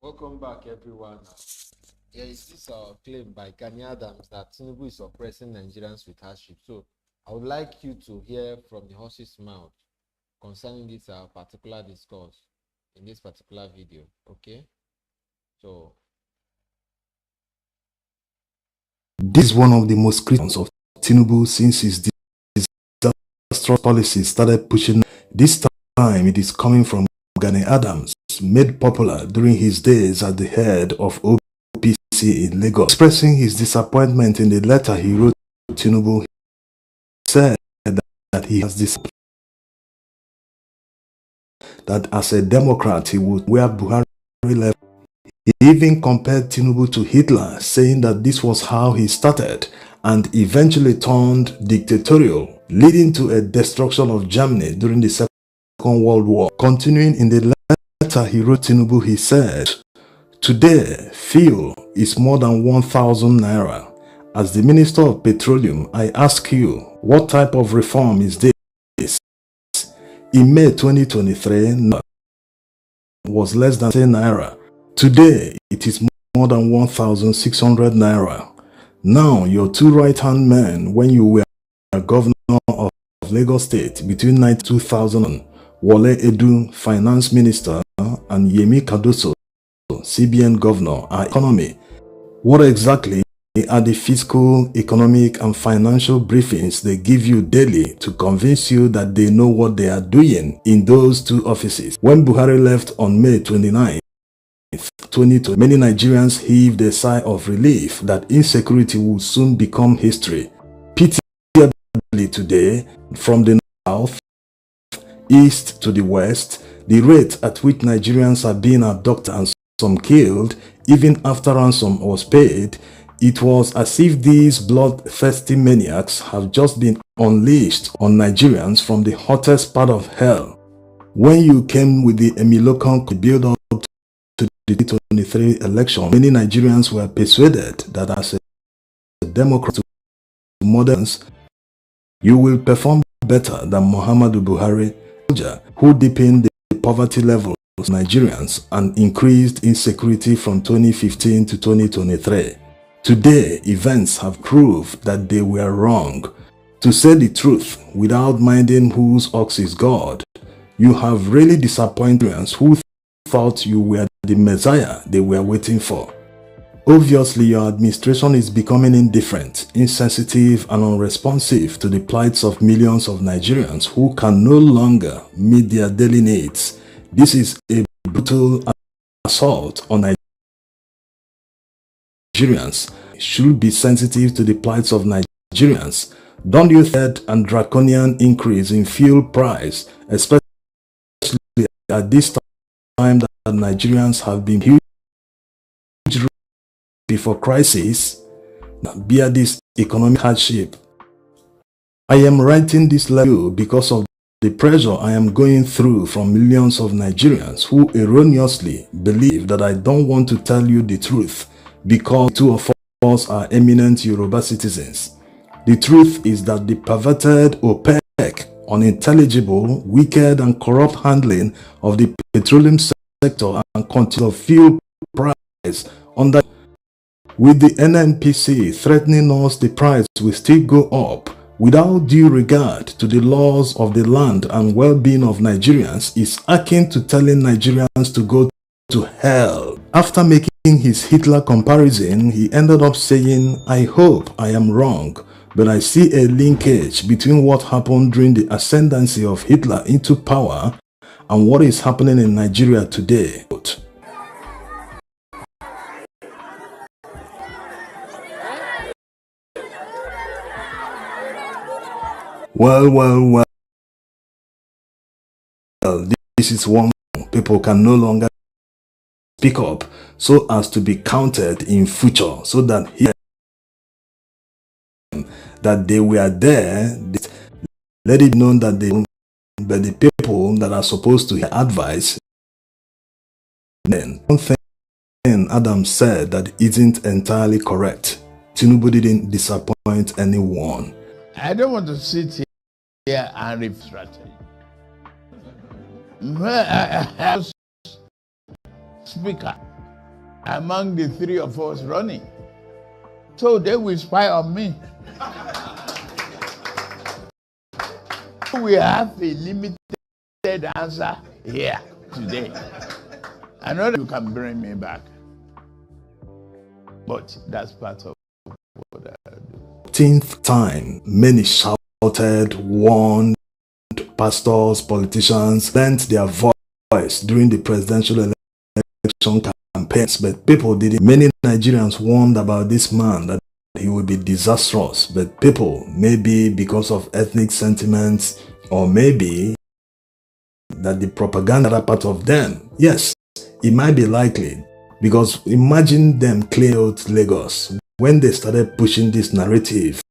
Welcome back, everyone. Here is this claim by Gani Adams that Tinubu is oppressing Nigerians with hardship. So I would like you to hear from the horse's mouth concerning this particular discourse in this particular video. Okay, so this is one of the most critical of Tinubu since his disastrous policy started pushing. This time it is coming from Gani Adams, made popular during his days at the head of OPC in Lagos. Expressing his disappointment in the letter he wrote to Tinubu, he said that he has decided that as a Democrat he would where Buhari left. He even compared Tinubu to Hitler, saying that this was how he started and eventually turned dictatorial, leading to a destruction of Germany during the Second World War. Continuing in the letter he wrote Tinubu, he said, "Today, fuel is more than 1,000 naira. As the Minister of Petroleum, I ask you, what type of reform is this? In May 2023, was less than 10 naira. Today, it is more than 1,600 naira. Now, your two right-hand men, when you were governor of Lagos State between 2000, Wole Edu, finance minister, and Yemi Cardoso, CBN governor, are economy. What exactly are the fiscal, economic, and financial briefings they give you daily to convince you that they know what they are doing in those two offices? When Buhari left on May 29, 2020, many Nigerians heaved a sigh of relief that insecurity would soon become history. Pitiably today, from the south, east to the west, the rate at which Nigerians are being abducted and some killed, even after ransom was paid, it was as if these bloodthirsty maniacs have just been unleashed on Nigerians from the hottest part of hell. When you came with the Emilocon build-up to the 2023 election, many Nigerians were persuaded that as a Democrat to moderns, you will perform better than Muhammadu Buhari, who deepened the poverty level of Nigerians and increased insecurity from 2015 to 2023. Today, events have proved that they were wrong. To say the truth, without minding whose ox is God, you have really disappointed us who thought you were the Messiah they were waiting for. Obviously, your administration is becoming indifferent, insensitive, and unresponsive to the plights of millions of Nigerians who can no longer meet their daily needs. This is a brutal assault on Nigerians. Should be sensitive to the plights of Nigerians. Don't you think and draconian increase in fuel price, especially at this time that Nigerians have been huge before crisis, bear this economic hardship? I am writing this letter because of the pressure I am going through from millions of Nigerians who erroneously believe that I don't want to tell you the truth because two of us are eminent Yoruba citizens. The truth is that the perverted, opaque, unintelligible, wicked, and corrupt handling of the petroleum sector and control of fuel price under with the NNPC threatening us, the price will still go up without due regard to the laws of the land and well-being of Nigerians is akin to telling Nigerians to go to hell. After making his Hitler comparison, he ended up saying, "I hope I am wrong, but I see a linkage between what happened during the ascendancy of Hitler into power and what is happening in Nigeria today." Well, this is one people can no longer speak up so as to be counted in future, so that they were there, let it be known that but the people that are supposed to hear advice. Then one thing Adam said that isn't entirely correct. Tinubu didn't disappoint anyone. I don't want to sit here and read strategy. I have speaker among the three of us running. So they will spy on me. We have a limited answer here today. I know that you can bring me back, but that's part of what I do. 10th time, many shouted, warned, pastors, politicians lent their voice during the presidential election campaigns, but people didn't. Many Nigerians warned about this man, that he would be disastrous, but people, maybe because of ethnic sentiments, or maybe that the propaganda are part of them. Yes, it might be likely, because imagine them clear out Lagos. When they started pushing this narrative,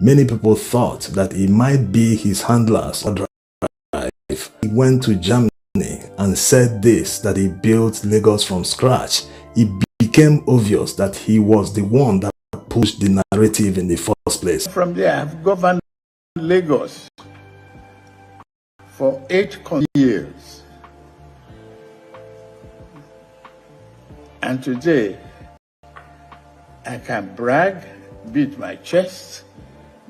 many people thought that it might be his handlers or drive. He went to Germany and said this, that he built Lagos from scratch. It became obvious that he was the one that pushed the narrative in the first place. From there, I've governed Lagos for 8 years. And today, I can brag, beat my chest,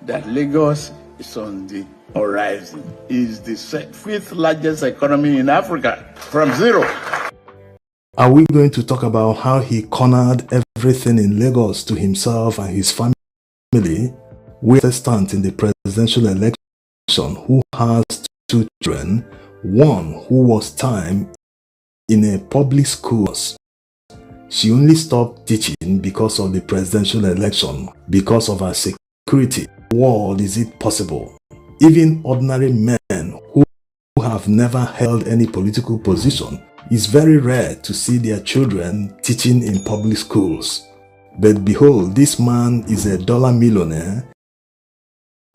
that Lagos is on the horizon. Is the 5th largest economy in Africa, from zero. Are we going to talk about how he cornered everything in Lagos to himself and his family? We stand in the presidential election who has 2 children, one who was time in a public school. She only stopped teaching because of the presidential election, because of her security. World, is it possible? Even ordinary men who have never held any political position, it's very rare to see their children teaching in public schools. But behold, this man is a dollar millionaire,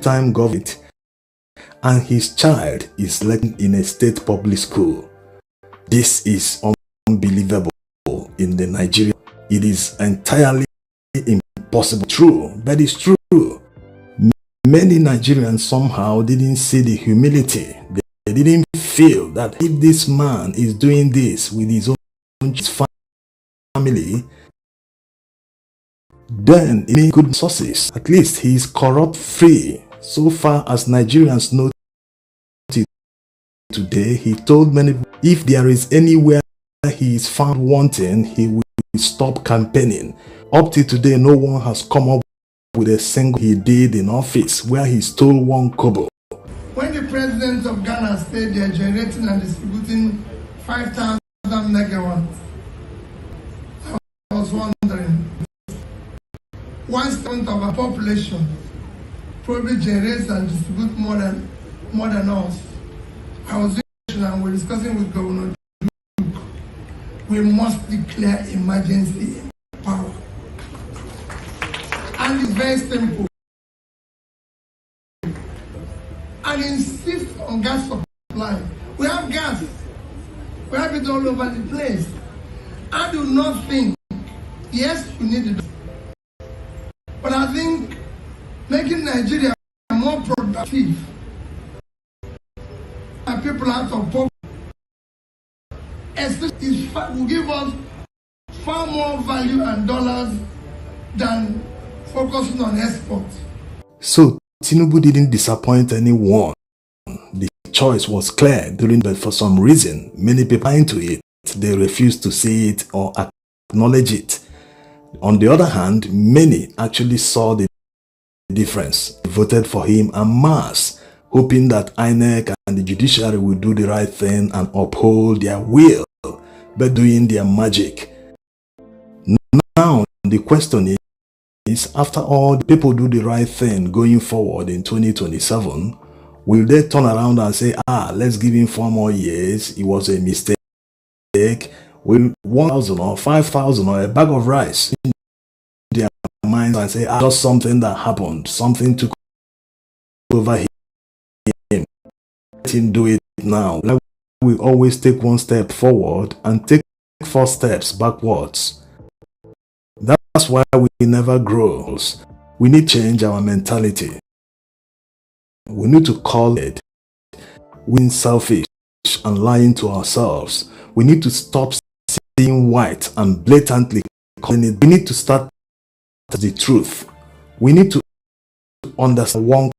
time government, and his child is learning in a state public school. This is unbelievable in the Nigeria. It is entirely impossible. True, but it's true. Many Nigerians somehow didn't see the humility. They didn't feel that if this man is doing this with his own family, then it may good sources. At least he is corrupt free. So far as Nigerians know today, he told many people, if there is anywhere he is found wanting, he will stop campaigning. Up to today, no one has come up with a single he did in office where he stole 1 kobo. When the president of Ghana said they are generating and distributing 5,000 megawatts, I was wondering, 1/7 of our population probably generates and distributes more than us. I was and we're discussing with Governor. We must declare emergency power. And it's very simple. And insist on gas supply. We have gas. We have it all over the place. I do not think, yes, we need it. But I think making Nigeria more productive, and people out of poverty, will give us far more value and dollars than focusing on exports. So Tinubu didn't disappoint anyone. The choice was clear but for some reason, many people into it. They refused to see it or acknowledge it. On the other hand, many actually saw the difference, voted for him en masse, hoping that INEC and the judiciary will do the right thing and uphold their will, but doing their magic. Now, the question is, after all the people do the right thing going forward in 2027, will they turn around and say, let's give him 4 more years, it was a mistake? Will 1,000 or 5,000 or a bag of rice in their minds and say, just something that happened, something took over him, let him do it now? Like, we always take 1 step forward and take 4 steps backwards. That's why we never grow. We need to change our mentality. We need to call it being selfish and lying to ourselves. We need to stop being white and blatantly calling it. We need to start the truth. We need to understand one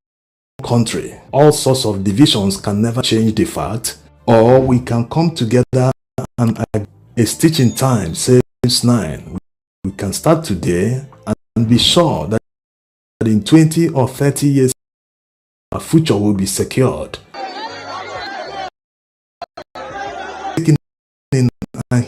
country. All sorts of divisions can never change the fact, or we can come together and a stitch in time saves nine. We can start today and be sure that in 20 or 30 years our future will be secured. And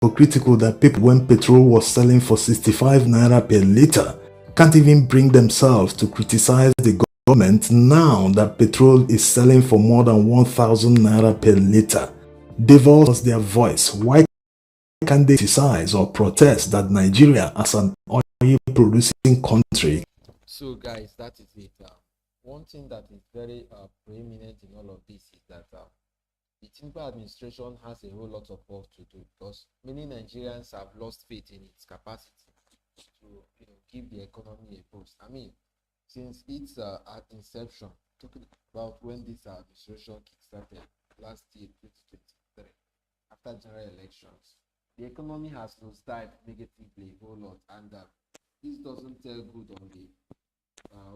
hypocritical that people, when petrol was selling for 65 naira per liter, can't even bring themselves to criticize the government now that petrol is selling for more than 1,000 naira per liter. They've all lost their voice. Why can't they criticize or protest that Nigeria as an oil producing country? So guys, that is it. One thing that is very preeminent in all of this is that the Tinubu administration has a whole lot of work to do, because many Nigerians have lost faith in its capacity to give the economy a boost. I mean, since its inception, talking about when this administration kickstarted last year, 2023, after general elections, the economy has nosedived negatively a whole lot, and this doesn't tell good on the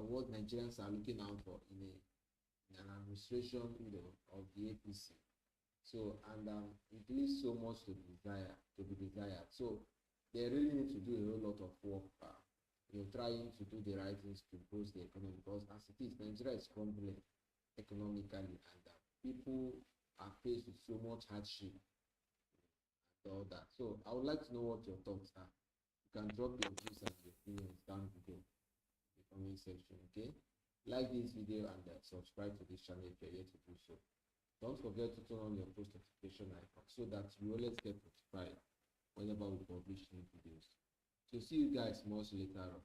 what Nigerians are looking out for in an administration, of the APC. So, and it leaves so much to be desired. So, they really need to do a whole lot of work, trying to do the right things to boost the economy, because as it is, Nigeria is crumbling economically, and people are faced with so much hardship and all that. So, I would like to know what your thoughts are. You can drop your views and your opinions down below in the comment section. Okay, like this video and subscribe to this channel if you're yet to do so. Don't forget to turn on your post notification icon so that you always get notified whenever we publish new videos. So see you guys much later on.